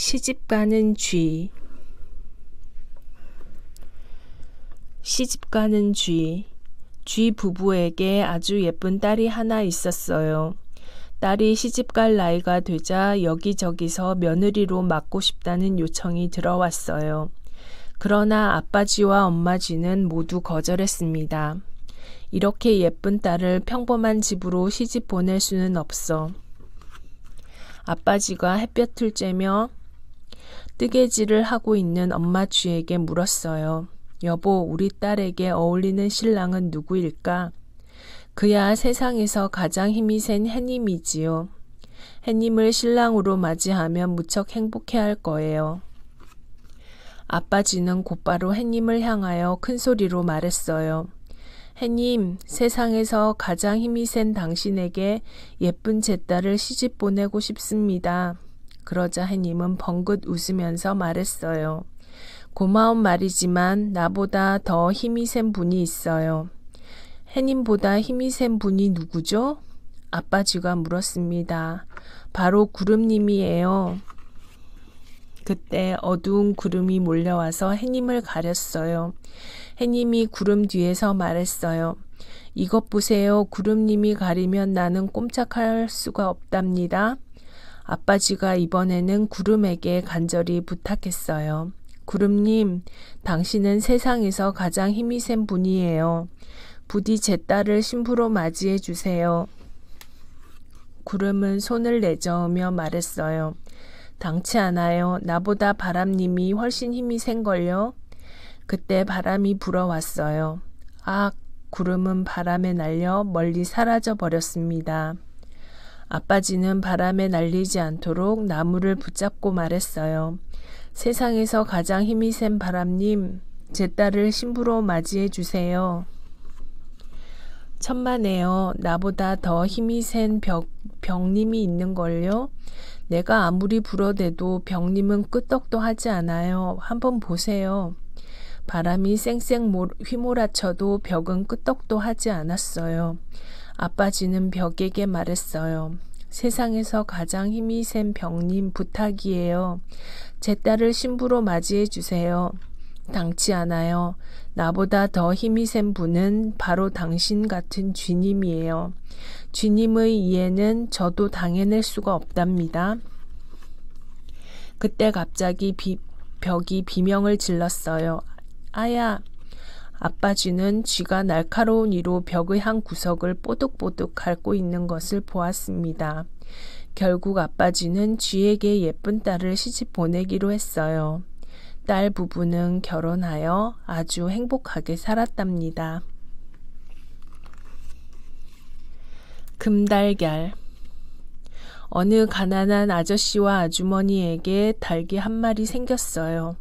시집가는 쥐. 시집가는 쥐. 쥐 부부에게 아주 예쁜 딸이 하나 있었어요. 딸이 시집갈 나이가 되자 여기저기서 며느리로 맡고 싶다는 요청이 들어왔어요. 그러나 아빠 쥐와 엄마 쥐는 모두 거절했습니다. 이렇게 예쁜 딸을 평범한 집으로 시집 보낼 수는 없어. 아빠 쥐가 햇볕을 쬐며 뜨개질을 하고 있는 엄마 쥐에게 물었어요. 여보, 우리 딸에게 어울리는 신랑은 누구일까? 그야 세상에서 가장 힘이 센 해님이지요. 해님을 신랑으로 맞이하면 무척 행복해할 거예요. 아빠 쥐는 곧바로 해님을 향하여 큰 소리로 말했어요. 해님, 세상에서 가장 힘이 센 당신에게 예쁜 제 딸을 시집 보내고 싶습니다. 그러자 해님은 벙긋 웃으면서 말했어요. 고마운 말이지만 나보다 더 힘이 센 분이 있어요. 해님보다 힘이 센 분이 누구죠? 아빠 쥐가 물었습니다. 바로 구름님이에요. 그때 어두운 구름이 몰려와서 해님을 가렸어요. 해님이 구름 뒤에서 말했어요. 이것 보세요. 구름님이 가리면 나는 꼼짝할 수가 없답니다. 아빠 쥐가 이번에는 구름에게 간절히 부탁했어요. 구름님, 당신은 세상에서 가장 힘이 센 분이에요. 부디 제 딸을 신부로 맞이해 주세요. 구름은 손을 내저으며 말했어요. 당치 않아요. 나보다 바람님이 훨씬 힘이 센걸요. 그때 바람이 불어왔어요. 아, 구름은 바람에 날려 멀리 사라져 버렸습니다. 아빠 쥐는 바람에 날리지 않도록 나무를 붙잡고 말했어요. 세상에서 가장 힘이 센 바람님, 제 딸을 신부로 맞이해 주세요. 천만에요. 나보다 더 힘이 센 벽님이 있는걸요. 내가 아무리 불어대도 벽님은 끄떡도 하지 않아요. 한번 보세요. 바람이 쌩쌩 휘몰아쳐도 벽은 끄떡도 하지 않았어요. 아빠 쥐는 벽에게 말했어요. 세상에서 가장 힘이 센 벽님 부탁이에요. 제 딸을 신부로 맞이해 주세요. 당치 않아요. 나보다 더 힘이 센 분은 바로 당신 같은 쥐님이에요. 쥐님의 이해는 저도 당해낼 수가 없답니다. 그때 갑자기 벽이 비명을 질렀어요. 아야! 아빠 쥐는 쥐가 날카로운 이로 벽의 한 구석을 뽀득뽀득 핥고 있는 것을 보았습니다. 결국 아빠 쥐는 쥐에게 예쁜 딸을 시집 보내기로 했어요. 딸 부부는 결혼하여 아주 행복하게 살았답니다. 금달걀. 어느 가난한 아저씨와 아주머니에게 닭이 한 마리 생겼어요.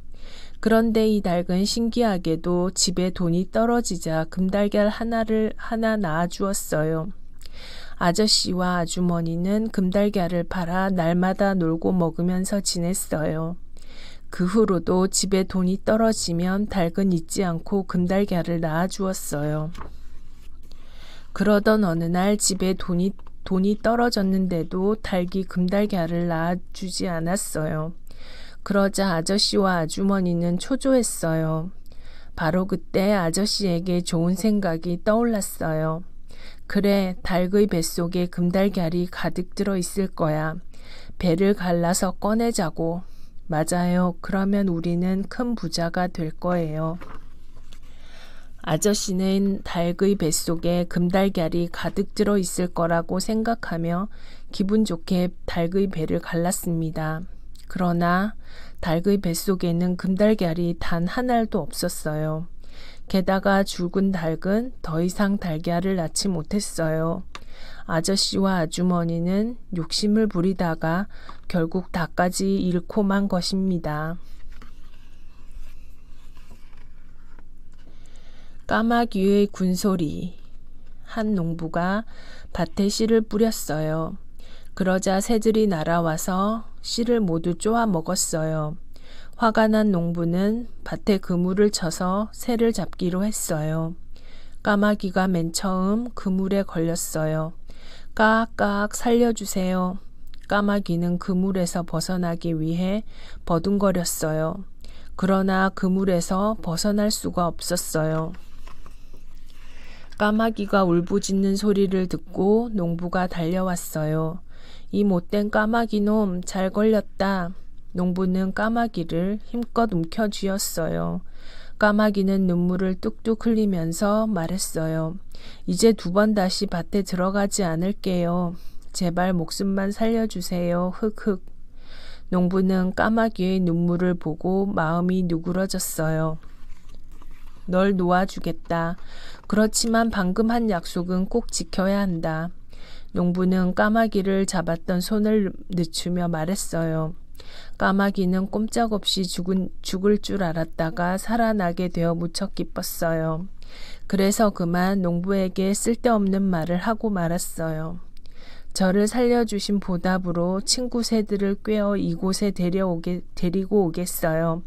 그런데 이 닭은 신기하게도 집에 돈이 떨어지자 금달걀 하나 낳아주었어요. 아저씨와 아주머니는 금달걀을 팔아 날마다 놀고 먹으면서 지냈어요. 그 후로도 집에 돈이 떨어지면 닭은 잊지 않고 금달걀을 낳아주었어요. 그러던 어느 날 집에 돈이 떨어졌는데도 닭이 금달걀을 낳아주지 않았어요. 그러자 아저씨와 아주머니는 초조했어요. 바로 그때 아저씨에게 좋은 생각이 떠올랐어요. 그래, 닭의 뱃속에 금달걀이 가득 들어 있을 거야. 배를 갈라서 꺼내자고. 맞아요. 그러면 우리는 큰 부자가 될 거예요. 아저씨는 닭의 뱃속에 금달걀이 가득 들어 있을 거라고 생각하며 기분 좋게 닭의 배를 갈랐습니다. 그러나 닭의 뱃속에는 금달걀이 단 한 알도 없었어요. 게다가 죽은 닭은 더 이상 달걀을 낳지 못했어요. 아저씨와 아주머니는 욕심을 부리다가 결국 닭까지 잃고 만 것입니다. 까마귀의 군소리. 한 농부가 밭에 씨를 뿌렸어요. 그러자 새들이 날아와서 씨를 모두 쪼아 먹었어요. 화가 난 농부는 밭에 그물을 쳐서 새를 잡기로 했어요. 까마귀가 맨 처음 그물에 걸렸어요. 까악 살려주세요. 까마귀는 그물에서 벗어나기 위해 버둥거렸어요. 그러나 그물에서 벗어날 수가 없었어요. 까마귀가 울부짖는 소리를 듣고 농부가 달려왔어요. 이 못된 까마귀놈, 잘 걸렸다. 농부는 까마귀를 힘껏 움켜쥐었어요. 까마귀는 눈물을 뚝뚝 흘리면서 말했어요. 이제 2번 다시 밭에 들어가지 않을게요. 제발 목숨만 살려주세요. 흑흑. 농부는 까마귀의 눈물을 보고 마음이 누그러졌어요. 널 놓아주겠다. 그렇지만 방금 한 약속은 꼭 지켜야 한다. 농부는 까마귀를 잡았던 손을 늦추며 말했어요. 까마귀는 꼼짝없이 죽을 줄 알았다가 살아나게 되어 무척 기뻤어요. 그래서 그만 농부에게 쓸데없는 말을 하고 말았어요. 저를 살려주신 보답으로 친구 새들을 꿰어 이곳에 데리고 오겠어요.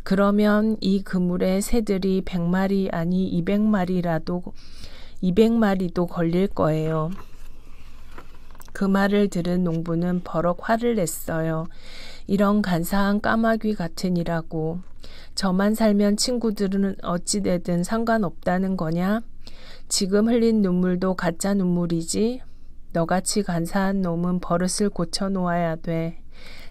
그러면 이 그물에 새들이 100마리 아니 200마리도 걸릴 거예요. 그 말을 들은 농부는 버럭 화를 냈어요. 이런 간사한 까마귀 같으니라고. 저만 살면 친구들은 어찌되든 상관없다는 거냐? 지금 흘린 눈물도 가짜 눈물이지? 너같이 간사한 놈은 버릇을 고쳐놓아야 돼.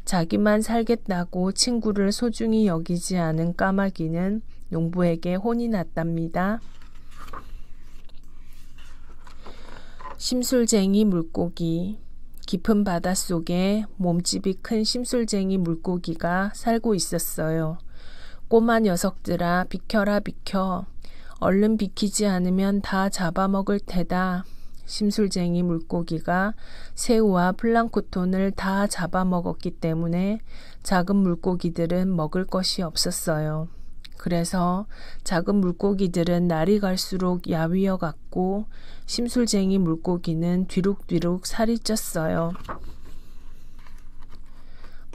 자기만 살겠다고 친구를 소중히 여기지 않은 까마귀는 농부에게 혼이 났답니다. 심술쟁이 물고기. 깊은 바닷속에 몸집이 큰 심술쟁이 물고기가 살고 있었어요. 꼬마 녀석들아, 비켜라 비켜. 얼른 비키지 않으면 다 잡아먹을 테다. 심술쟁이 물고기가 새우와 플랑크톤을 다 잡아먹었기 때문에 작은 물고기들은 먹을 것이 없었어요. 그래서 작은 물고기들은 날이 갈수록 야위어 갔고 심술쟁이 물고기는 뒤룩뒤룩 살이 쪘어요.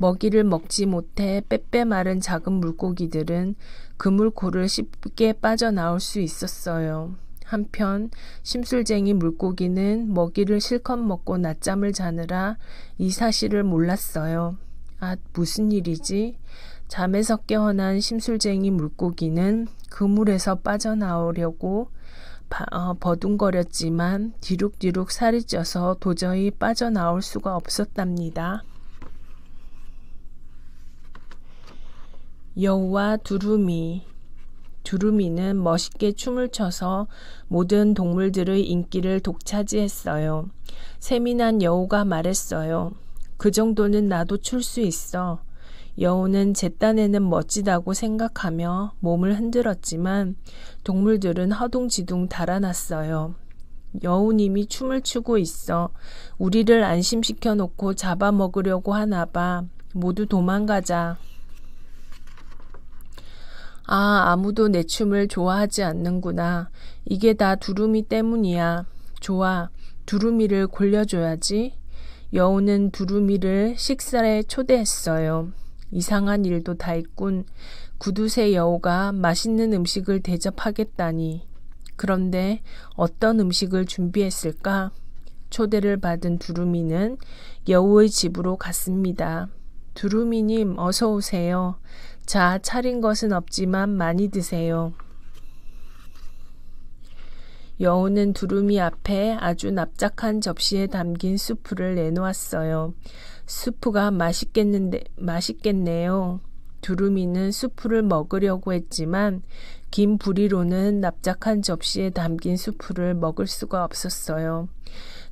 먹이를 먹지 못해 빼빼 마른 작은 물고기들은 그물코를 쉽게 빠져나올 수 있었어요. 한편 심술쟁이 물고기는 먹이를 실컷 먹고 낮잠을 자느라 이 사실을 몰랐어요. 아, 무슨 일이지? 잠에서 깨어난 심술쟁이 물고기는 그물에서 빠져나오려고 버둥거렸지만 뒤룩뒤룩 살이 쪄서 도저히 빠져나올 수가 없었답니다. 여우와 두루미. 두루미는 멋있게 춤을 춰서 모든 동물들의 인기를 독차지했어요. 세민한 여우가 말했어요. 그 정도는 나도 출 수 있어. 여우는 제 딴에는 멋지다고 생각하며 몸을 흔들었지만 동물들은 허둥지둥 달아났어요. 여우님이 춤을 추고 있어. 우리를 안심시켜 놓고 잡아먹으려고 하나 봐. 모두 도망가자. 아, 아무도 내 춤을 좋아하지 않는구나. 이게 다 두루미 때문이야. 좋아, 두루미를 골려줘야지. 여우는 두루미를 식사에 초대했어요. 이상한 일도 다 있군. 구두쇠 여우가 맛있는 음식을 대접하겠다니. 그런데 어떤 음식을 준비했을까? 초대를 받은 두루미는 여우의 집으로 갔습니다. 두루미님, 어서 오세요. 자, 차린 것은 없지만 많이 드세요. 여우는 두루미 앞에 아주 납작한 접시에 담긴 수프를 내놓았어요. 수프가 맛있겠네요. 두루미는 수프를 먹으려고 했지만 긴 부리로는 납작한 접시에 담긴 수프를 먹을 수가 없었어요.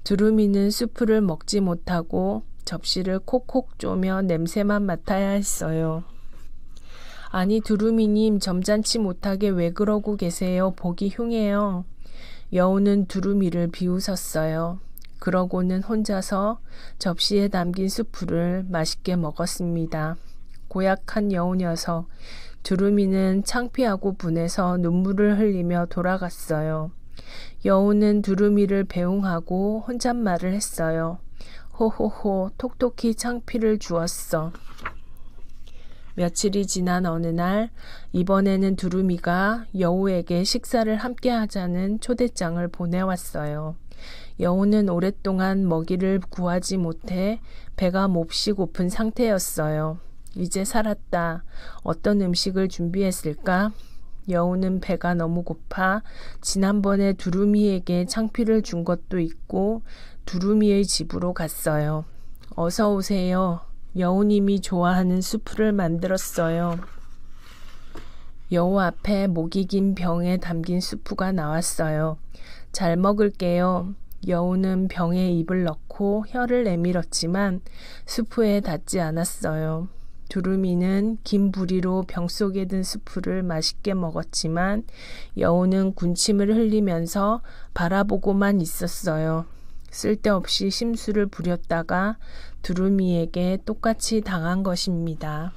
두루미는 수프를 먹지 못하고 접시를 콕콕 쪼며 냄새만 맡아야 했어요. 아니, 두루미님, 점잖지 못하게 왜 그러고 계세요? 보기 흉해요. 여우는 두루미를 비웃었어요. 그러고는 혼자서 접시에 담긴 수프를 맛있게 먹었습니다. 고약한 여우 녀석. 두루미는 창피하고 분해서 눈물을 흘리며 돌아갔어요. 여우는 두루미를 배웅하고 혼잣말을 했어요. 호호호, 톡톡히 창피를 주었어. 며칠이 지난 어느 날, 이번에는 두루미가 여우에게 식사를 함께 하자는 초대장을 보내왔어요. 여우는 오랫동안 먹이를 구하지 못해 배가 몹시 고픈 상태였어요. 이제 살았다. 어떤 음식을 준비했을까? 여우는 배가 너무 고파 지난번에 두루미에게 창피를 준 것도 있고 두루미의 집으로 갔어요. 어서 오세요. 여우님이 좋아하는 수프를 만들었어요. 여우 앞에 목이 긴 병에 담긴 수프가 나왔어요. 잘 먹을게요. 여우는 병에 입을 넣고 혀를 내밀었지만 수프에 닿지 않았어요. 두루미는 긴 부리로 병 속에 든 수프를 맛있게 먹었지만 여우는 군침을 흘리면서 바라보고만 있었어요. 쓸데없이 심술을 부렸다가 두루미에게 똑같이 당한 것입니다.